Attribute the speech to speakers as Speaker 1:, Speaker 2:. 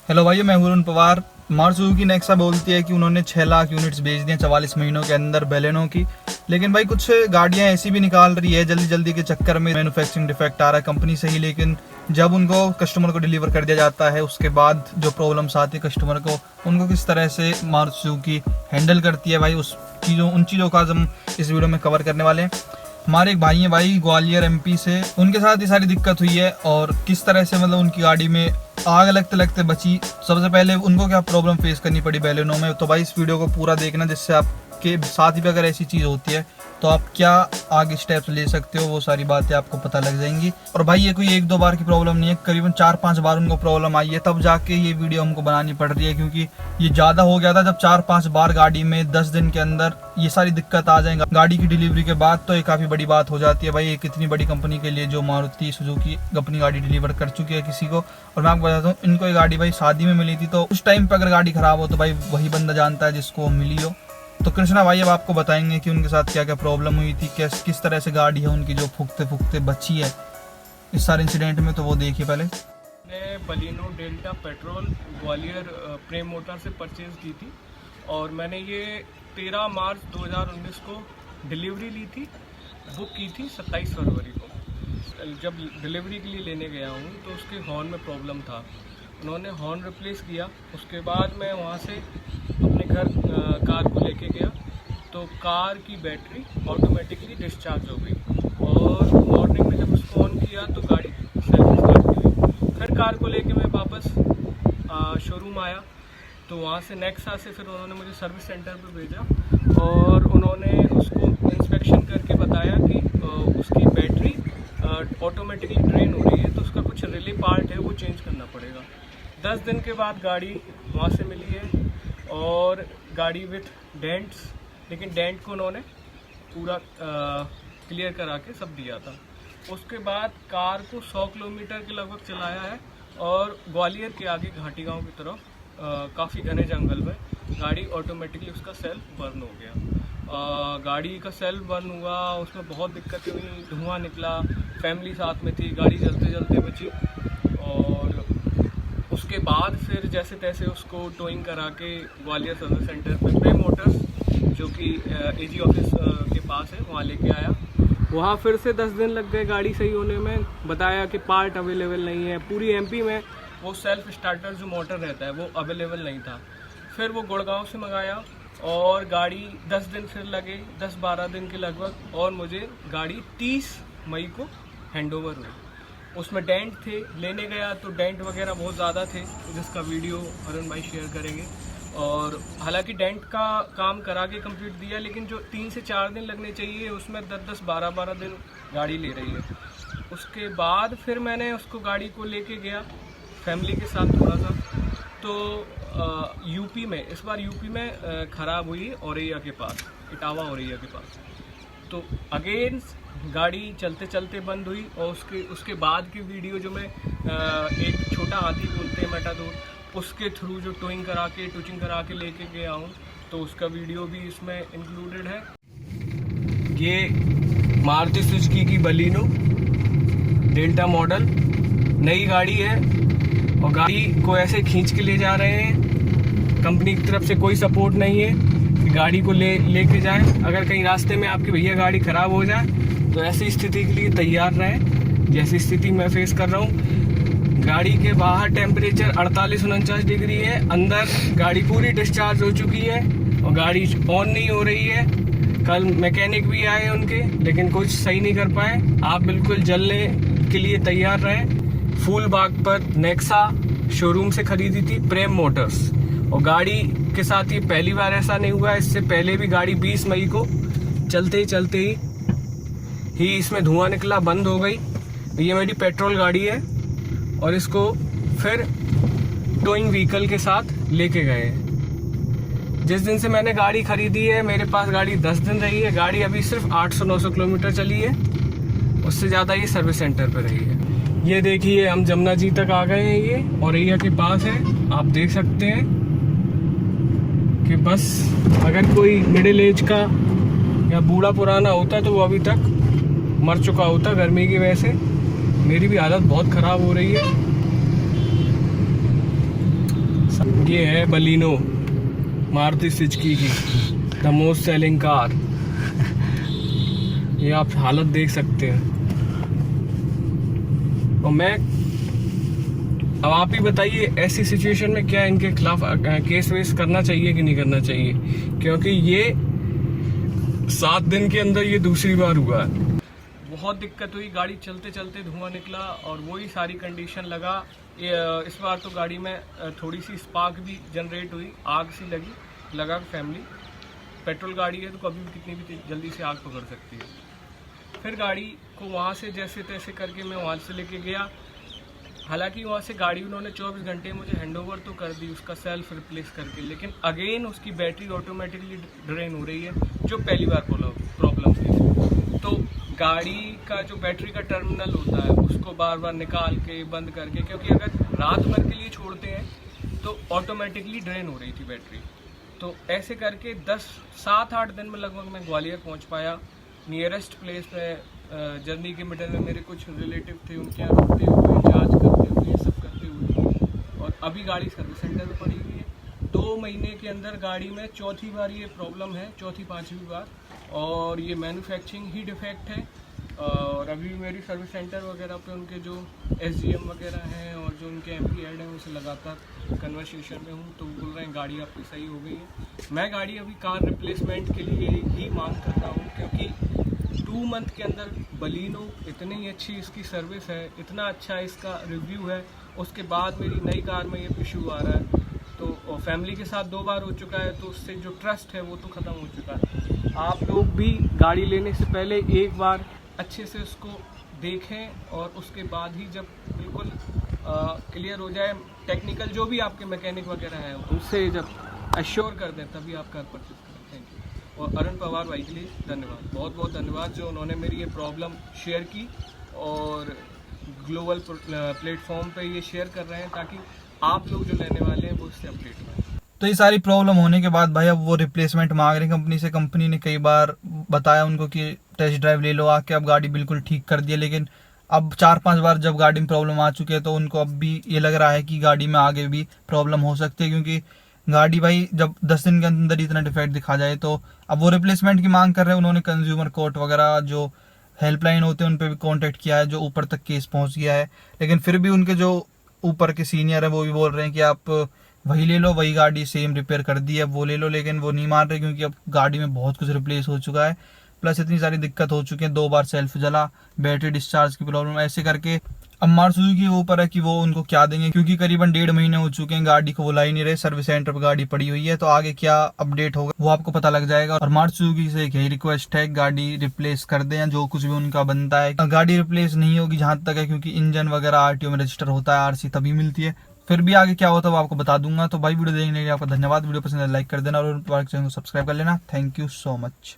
Speaker 1: Hello भाइयों, मैं Varun Pawar. Maruti Suzuki Nexa बोलती है कि उन्होंने 6 लाख यूनिट्स बेच दिए 44 महीनों के अंदर बेलेनो की। लेकिन भाई कुछ गाड़ियां ऐसी भी निकाल रही है जल्दी जल्दी के चक्कर में, मैन्युफैक्चरिंग डिफेक्ट आ रहा है कंपनी से ही, लेकिन जब उनको कस्टमर को डिलीवर कर दिया जाता है उसके बाद जो प्रॉब्लम्स आती है कस्टमर को, उनको किस तरह से मारुति सुजुकी हैंडल करती है भाई, उन चीज़ों का हम इस वीडियो में कवर करने वाले हैं। हमारे एक भाई हैं भाई ग्वालियर एमपी से, उनके साथ ये सारी दिक्कत हुई है और किस तरह से मतलब उनकी गाड़ी में आग लगते लगते बची। सबसे पहले उनको क्या प्रॉब्लम फेस करनी पड़ी बैलेनो में, तो भाई इस वीडियो को पूरा देखना, जिससे आपके साथ ही अगर ऐसी चीज़ होती है तो आप क्या आगे स्टेप्स ले सकते हो, वो सारी बातें आपको पता लग जाएंगी। और भाई ये कोई 1-2 बार की प्रॉब्लम नहीं है, करीबन 4-5 बार उनको प्रॉब्लम आई है, तब जाके ये वीडियो हमको बनानी पड़ रही है, क्योंकि ये ज़्यादा हो गया था। जब 4-5 बार गाड़ी में 10 दिन के अंदर ये सारी दिक्कत आ जाएगा गाड़ी की डिलीवरी के बाद, तो ये काफ़ी बड़ी बात हो जाती है भाई एक इतनी बड़ी कंपनी के लिए जो मारुति सुजुकी अपनी गाड़ी डिलीवर कर चुकी है किसी को। और मैं आपको बताता हूँ, इनको ये गाड़ी भाई शादी में मिली थी, तो उस टाइम पर अगर गाड़ी खराब हो तो भाई वही बंदा जानता है जिसको मिली हो। तो कृष्णा भाई अब आपको बताएंगे कि उनके साथ क्या क्या प्रॉब्लम हुई थी, किस तरह से गाड़ी है उनकी जो फूकते फूकते बची है इस सारे इंसिडेंट में, तो वो देखिए पहले।
Speaker 2: मैंने बलिनो डेल्टा पेट्रोल ग्वालियर प्रेम मोटर से परचेज़ की थी और मैंने ये 13 मार्च 2019 को डिलीवरी ली थी, बुक की थी 27 फरवरी को। जब डिलीवरी के लिए लेने गया हूँ तो उसके हॉर्न में प्रॉब्लम था, उन्होंने हॉर्न रिप्लेस किया। उसके बाद मैं वहाँ से अपने घर कार को लेके गया तो कार की बैटरी ऑटोमेटिकली डिस्चार्ज हो गई और मॉर्निंग में जब उसको ऑन किया तो गाड़ी सेल्फ स्टार्ट हुई। फिर कार को लेके मैं वापस शोरूम आया तो वहाँ से नेक्सा से फिर उन्होंने मुझे सर्विस सेंटर पे भेजा और उन्होंने उसको इंस्पेक्शन करके बताया कि उसकी बैटरी ऑटोमेटिकली ड्रेन हो रही है, तो उसका कुछ रिले पार्ट है वो चेंज करना पड़ेगा। 10 दिन के बाद गाड़ी वहाँ से मिली है और गाड़ी विथ डेंट्स, लेकिन डेंट को उन्होंने पूरा क्लियर करा के सब दिया था। उसके बाद कार को 100 किलोमीटर के लगभग चलाया है और ग्वालियर के आगे घाटी गांव की तरफ काफ़ी घने जंगल में गाड़ी ऑटोमेटिकली उसका सेल्फ बर्न हो गया। गाड़ी का सेल्फ बर्न हुआ, उसमें बहुत दिक्कतें हुई, धुआं निकला, फैमिली साथ में थी, गाड़ी जलते जलते बची। और उसके बाद फिर जैसे तैसे उसको टोइंग करा के ग्वालियर सर्विस सेंटर पे प्रेम मोटर्स जो कि एजी ऑफिस के पास है वहाँ लेके आया। वहाँ फिर से 10 दिन लग गए गाड़ी सही होने में। बताया कि पार्ट अवेलेबल नहीं है, पूरी एमपी में वो सेल्फ स्टार्टर जो मोटर रहता है वो अवेलेबल नहीं था। फिर वो गुड़गांव से मंगाया और गाड़ी 10 दिन फिर लगे, 10-12 दिन के लगभग, और मुझे गाड़ी 30 मई को हैंडओवर हुई। उसमें डेंट थे, लेने गया तो डेंट वगैरह बहुत ज़्यादा थे जिसका वीडियो अरुण भाई शेयर करेंगे। और हालांकि डेंट का काम करा के कंप्लीट दिया, लेकिन जो 3 से 4 दिन लगने चाहिए उसमें 10-10, 12-12 दिन गाड़ी ले रही है। उसके बाद फिर मैंने उसको गाड़ी को लेके गया फैमिली के साथ थोड़ा सा, तो यूपी में, इस बार यूपी में ख़राब हुई औरैया के पास, इटावा औरैया के पास। तो अगेन गाड़ी चलते चलते बंद हुई और उसके बाद की वीडियो जो मैं एक छोटा हाथी बोलते हैं मेटाडोर, उसके थ्रू जो टोइंग करा के लेके गया हूँ, तो उसका वीडियो भी इसमें इंक्लूडेड है। ये मारुति सुजुकी की बलिनो डेल्टा मॉडल नई गाड़ी है और गाड़ी को ऐसे खींच के ले जा रहे हैं, कंपनी की तरफ से कोई सपोर्ट नहीं है कि गाड़ी को लेके जाएं। अगर कहीं रास्ते में आपकी भैया गाड़ी ख़राब हो जाए तो ऐसी स्थिति के लिए तैयार रहें जैसी स्थिति मैं फेस कर रहा हूँ। गाड़ी के बाहर टेम्परेचर 48-49 डिग्री है, अंदर गाड़ी पूरी डिस्चार्ज हो चुकी है और गाड़ी ऑन नहीं हो रही है। कल मैकेनिक भी आए उनके, लेकिन कुछ सही नहीं कर पाए। आप बिल्कुल जलने के लिए तैयार रहें। फूलबाग पर नेक्सा शोरूम से खरीदी थी प्रेम मोटर्स, और गाड़ी के साथ ये पहली बार ऐसा नहीं हुआ, इससे पहले भी गाड़ी 20 मई को चलते ही इसमें धुआं निकला, बंद हो गई। ये मेरी पेट्रोल गाड़ी है और इसको फिर टोइंग व्हीकल के साथ लेके गए। जिस दिन से मैंने गाड़ी खरीदी है मेरे पास गाड़ी 10 दिन रही है। गाड़ी अभी सिर्फ 800-900 किलोमीटर चली है, उससे ज़्यादा ये सर्विस सेंटर पर रही है। ये देखिए हम जमुना जी तक आ गए हैं, ये औरैया के पास है। आप देख सकते हैं कि बस अगर कोई मिडिल एज का या बूढ़ा पुराना होता तो वो अभी तक मर चुका होता गर्मी की वजह से। मेरी भी हालत बहुत ख़राब हो रही है। ये है बलिनो मारुति सुजुकी की द मोस्ट सेलिंग कार। ये आप हालत देख सकते हैं। और मैं अब आप ही बताइए ऐसी सिचुएशन में क्या इनके खिलाफ केस वेस करना चाहिए कि नहीं करना चाहिए, क्योंकि ये 7 दिन के अंदर ये दूसरी बार हुआ है। बहुत दिक्कत हुई, गाड़ी चलते चलते धुआं निकला और वही सारी कंडीशन लगा। इस बार तो गाड़ी में थोड़ी सी स्पार्क भी जनरेट हुई, आग सी लगा। फैमिली पेट्रोल गाड़ी है तो कभी भी कितनी भी जल्दी से आग पकड़ सकती है। फिर गाड़ी को वहाँ से जैसे तैसे करके मैं वहाँ से लेके गया। हालांकि वहाँ से गाड़ी उन्होंने 24 घंटे मुझे हैंडओवर तो कर दी उसका सेल्फ रिप्लेस करके, लेकिन अगेन उसकी बैटरी ऑटोमेटिकली ड्रेन हो रही है, जो पहली बार प्रॉब्लम थी। तो गाड़ी का जो बैटरी का टर्मिनल होता है उसको बार बार निकाल के बंद करके, क्योंकि अगर रात भर के लिए छोड़ते हैं तो ऑटोमेटिकली ड्रेन हो रही थी बैटरी। तो ऐसे करके 7-8 दिन में लगभग मैं ग्वालियर पहुंच पाया। नियरेस्ट प्लेस पे जर्नी के मिडल में मेरे कुछ रिलेटिव थे, उनके यहाँ रुकते हुए जांच करते हुए ये सब करते हुए, और अभी गाड़ी सर्विस सेंटर में पड़ी हुई है। 2 महीने के अंदर गाड़ी में चौथी बार ये प्रॉब्लम है, चौथी 5वीं बार, और ये मैन्युफैक्चरिंग ही डिफेक्ट है। और अभी मेरी सर्विस सेंटर वगैरह पे उनके जो SGM वगैरह हैं और जो उनके MP हेड हैं उनसे लगातार कन्वर्सेशन में हूँ, तो बोल रहे हैं गाड़ी आपकी सही हो गई है। मैं गाड़ी अभी कार रिप्लेसमेंट के लिए ही मांग करता हूँ, क्योंकि 2 मंथ के अंदर बलिनो इतनी अच्छी इसकी सर्विस है, इतना अच्छा इसका रिव्यू है, उसके बाद मेरी नई कार में ये इशू आ रहा है। तो फैमिली के साथ 2 बार हो चुका है, तो उससे जो ट्रस्ट है वो तो ख़त्म हो चुका है। आप लोग भी गाड़ी लेने से पहले एक बार अच्छे से उसको देखें, और उसके बाद ही जब बिल्कुल क्लियर हो जाए, टेक्निकल जो भी आपके मैकेनिक वगैरह हैं उनसे जब एश्योर कर दें तभी आप कार परचेज करें। Thank you. और अरुण पवार भाई के लिए धन्यवाद, बहुत बहुत धन्यवाद जो उन्होंने मेरी ये प्रॉब्लम शेयर की और ग्लोबल प्लेटफॉर्म पे ये शेयर कर रहे हैं, ताकि आप लोग जो लेने वाले हैं वो इससे अपडेट रहें।
Speaker 1: तो ये सारी प्रॉब्लम होने के बाद भाई अब वो रिप्लेसमेंट मांग रहे हैं कंपनी से। कंपनी ने कई बार बताया उनको कि टेस्ट ड्राइव ले लो आके, अब गाड़ी बिल्कुल ठीक कर दिया, लेकिन अब 4-5 बार जब गाड़ी में प्रॉब्लम आ चुकी है तो उनको अब भी ये लग रहा है कि गाड़ी में आगे भी प्रॉब्लम हो सकती है, क्योंकि गाड़ी भाई जब 10 दिन के अंदर इतना डिफेक्ट दिखा जाए तो अब वो रिप्लेसमेंट की मांग कर रहे हैं। उन्होंने कंज्यूमर कोर्ट वगैरह जो हेल्पलाइन होते हैं उन पर भी कॉन्टेक्ट किया है, जो ऊपर तक केस पहुंच गया है, लेकिन फिर भी उनके जो ऊपर के सीनियर है वो भी बोल रहे हैं कि आप वही ले लो, वही गाड़ी सेम रिपेयर कर दी है वो ले लो, लेकिन वो नहीं मान रहे क्योंकि अब गाड़ी में बहुत कुछ रिप्लेस हो चुका है, प्लस इतनी सारी दिक्कत हो चुकी है, 2 बार सेल्फ जला, बैटरी डिस्चार्ज की प्रॉब्लम, ऐसे करके अब मारुति सुजुकी के ऊपर है कि वो उनको क्या देंगे, क्योंकि करीबन 1.5 महीने हो चुके हैं गाड़ी को वो ला ही नहीं रहे, सर्विस सेंटर पर गाड़ी पड़ी हुई है। तो आगे क्या अपडेट होगा वो आपको पता लग जाएगा। और मारुति सुजुकी से एक यही रिक्वेस्ट है, गाड़ी रिप्लेस कर दें, जो कुछ भी उनका बनता है। गाड़ी रिप्लेस नहीं होगी जहां तक है, क्योंकि इंजन वगैरह RTO में रजिस्टर होता है, RC तभी मिलती है। फिर भी आगे क्या होता है वो आपको बता दूंगा। तो भाई वीडियो देखने के लिए आपका धन्यवाद, वीडियो पसंद है लाइक कर देना और चैनल को सब्सक्राइब कर लेना। Thank you so much.